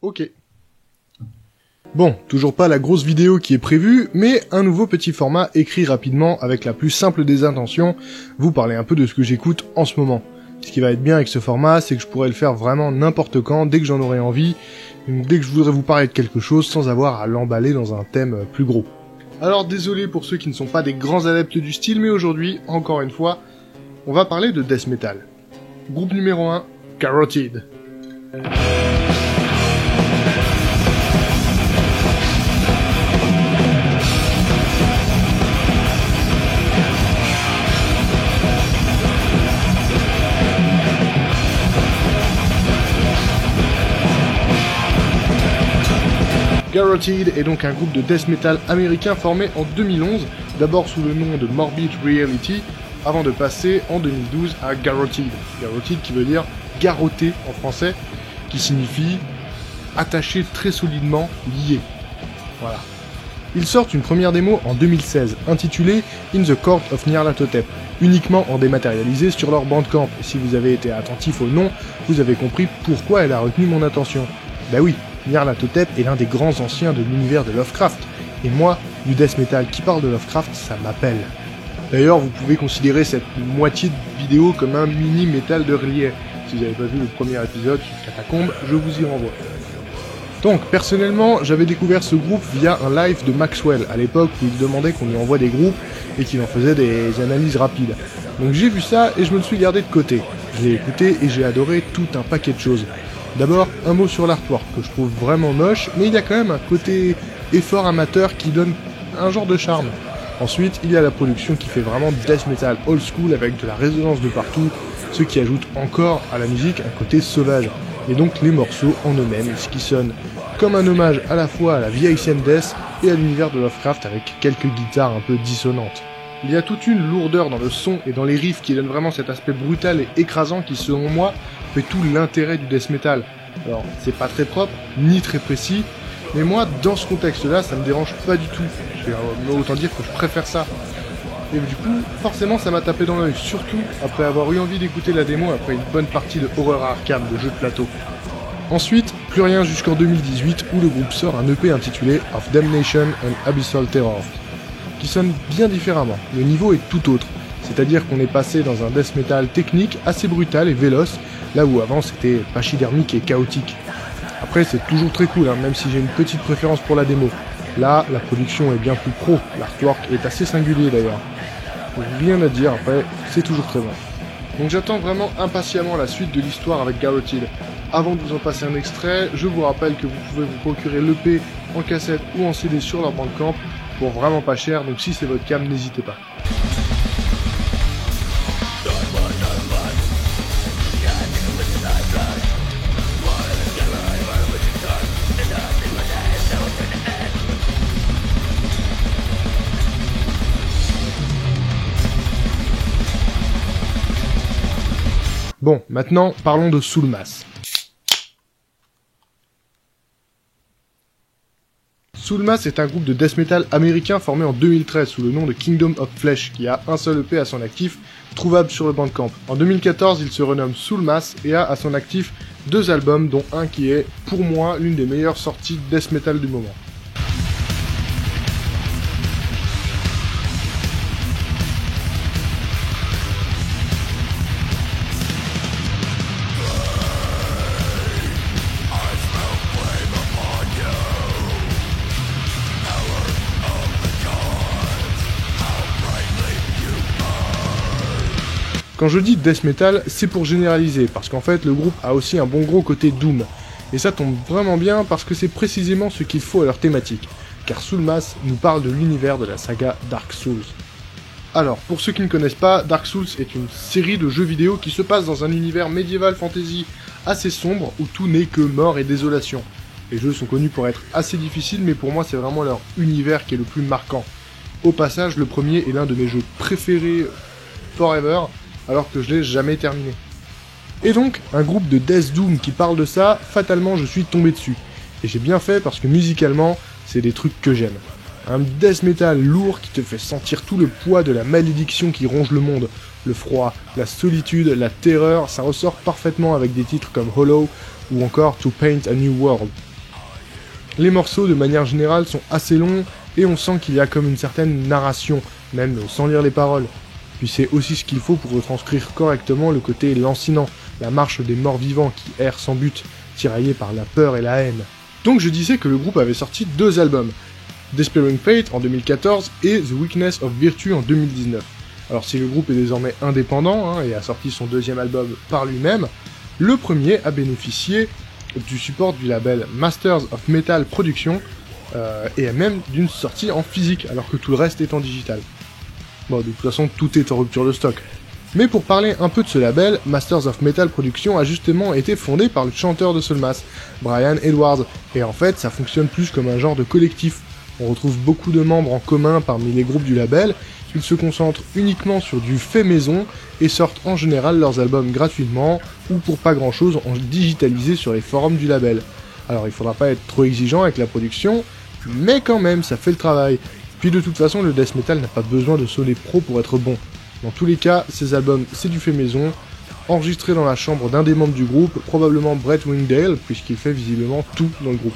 Ok. Bon, toujours pas la grosse vidéo qui est prévue, mais un nouveau petit format écrit rapidement avec la plus simple des intentions, vous parler un peu de ce que j'écoute en ce moment. Ce qui va être bien avec ce format, c'est que je pourrais le faire vraiment n'importe quand, dès que j'en aurai envie, dès que je voudrais vous parler de quelque chose sans avoir à l'emballer dans un thème plus gros. Alors désolé pour ceux qui ne sont pas des grands adeptes du style, mais aujourd'hui, encore une fois, on va parler de death metal. Groupe numéro 1, Carotid. Carotid est donc un groupe de death metal américain formé en 2011, d'abord sous le nom de Morbid Reality, avant de passer en 2012 à Garroted. Garroted qui veut dire garroté en français, qui signifie attaché très solidement, lié. Voilà. Ils sortent une première démo en 2016, intitulée In the Court of Nyarlathotep, uniquement en dématérialisé sur leur Bandcamp. Et si vous avez été attentif au nom, vous avez compris pourquoi elle a retenu mon attention. Bah oui, Nyarlathotep est l'un des grands anciens de l'univers de Lovecraft, et moi, du death metal qui parle de Lovecraft, ça m'appelle. D'ailleurs, vous pouvez considérer cette moitié de vidéo comme un mini métal de relief. Si vous n'avez pas vu le premier épisode sur Catacombe, je vous y renvoie. Donc, personnellement, j'avais découvert ce groupe via un live de Maxwell, à l'époque où il demandait qu'on lui envoie des groupes et qu'il en faisait des analyses rapides. Donc j'ai vu ça et je me le suis gardé de côté. Je l'ai écouté et j'ai adoré tout un paquet de choses. D'abord, un mot sur l'artwork, que je trouve vraiment moche, mais il y a quand même un côté effort amateur qui donne un genre de charme. Ensuite, il y a la production qui fait vraiment death metal old school avec de la résonance de partout, ce qui ajoute encore à la musique un côté sauvage. Et donc les morceaux en eux-mêmes, ce qui sonne comme un hommage à la fois à la vieille scène death et à l'univers de Lovecraft avec quelques guitares un peu dissonantes. Il y a toute une lourdeur dans le son et dans les riffs qui donne vraiment cet aspect brutal et écrasant qui, selon moi, fait tout l'intérêt du death metal. Alors, c'est pas très propre, ni très précis, mais moi, dans ce contexte-là, ça me dérange pas du tout. Autant dire que je préfère ça. Et du coup, forcément, ça m'a tapé dans l'œil, surtout après avoir eu envie d'écouter la démo après une bonne partie de Horror Arkham, de jeu de plateau. Ensuite, plus rien jusqu'en 2018 où le groupe sort un EP intitulé Of Damnation and Abyssal Terror, qui sonne bien différemment. Le niveau est tout autre, c'est-à-dire qu'on est passé dans un death metal technique assez brutal et véloce, là où avant c'était pachydermique et chaotique. Après c'est toujours très cool, même si j'ai une petite préférence pour la démo. Là, la production est bien plus pro, l'artwork est assez singulier d'ailleurs. Rien à dire, après, c'est toujours très bon. Donc j'attends vraiment impatiemment la suite de l'histoire avec Garroted. Avant de vous en passer un extrait, je vous rappelle que vous pouvez vous procurer l'EP en cassette ou en CD sur leur Bandcamp pour vraiment pas cher, donc si c'est votre cam, n'hésitez pas. Bon, maintenant, parlons de Soulmass. Soulmass est un groupe de death metal américain formé en 2013 sous le nom de Kingdom of Flesh, qui a un seul EP à son actif, trouvable sur le Bandcamp. En 2014, il se renomme Soulmass et a à son actif 2 albums, dont un qui est, pour moi, l'une des meilleures sorties de death metal du moment. Quand je dis death metal, c'est pour généraliser, parce qu'en fait le groupe a aussi un bon gros côté doom. Et ça tombe vraiment bien parce que c'est précisément ce qu'il faut à leur thématique, car Soulmass nous parle de l'univers de la saga Dark Souls. Alors, pour ceux qui ne connaissent pas, Dark Souls est une série de jeux vidéo qui se passe dans un univers médiéval fantasy assez sombre, où tout n'est que mort et désolation. Les jeux sont connus pour être assez difficiles, mais pour moi c'est vraiment leur univers qui est le plus marquant. Au passage, le premier est l'un de mes jeux préférés forever, alors que je l'ai jamais terminé. Et donc, un groupe de Death Doom qui parle de ça, fatalement je suis tombé dessus. Et j'ai bien fait parce que musicalement, c'est des trucs que j'aime. Un death metal lourd qui te fait sentir tout le poids de la malédiction qui ronge le monde. Le froid, la solitude, la terreur, ça ressort parfaitement avec des titres comme Hollow ou encore To Paint a New World. Les morceaux de manière générale sont assez longs et on sent qu'il y a comme une certaine narration, même sans lire les paroles. Puis c'est aussi ce qu'il faut pour retranscrire correctement le côté lancinant, la marche des morts vivants qui errent sans but, tiraillés par la peur et la haine. Donc je disais que le groupe avait sorti 2 albums, Despairing Fate en 2014 et The Weakness of Virtue en 2019. Alors si le groupe est désormais indépendant et a sorti son 2e album par lui-même, le premier a bénéficié du support du label Masters of Metal Production et même d'une sortie en physique alors que tout le reste est en digital. Bon, de toute façon, tout est en rupture de stock. Mais pour parler un peu de ce label, Masters of Metal Production a justement été fondé par le chanteur de Soulmass, Brian Edwards, et en fait, ça fonctionne plus comme un genre de collectif. On retrouve beaucoup de membres en commun parmi les groupes du label, ils se concentrent uniquement sur du fait maison et sortent en général leurs albums gratuitement ou pour pas grand chose en digitalisé sur les forums du label. Alors il faudra pas être trop exigeant avec la production, mais quand même, ça fait le travail. Puis de toute façon, le death metal n'a pas besoin de sonner pro pour être bon. Dans tous les cas, ces albums, c'est du fait maison, enregistré dans la chambre d'un des membres du groupe, probablement Brett Wingdale, puisqu'il fait visiblement tout dans le groupe.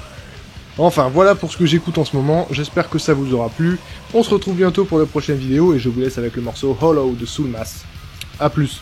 Enfin, voilà pour ce que j'écoute en ce moment, j'espère que ça vous aura plu. On se retrouve bientôt pour la prochaine vidéo, et je vous laisse avec le morceau Hollow de Soulmass. A plus.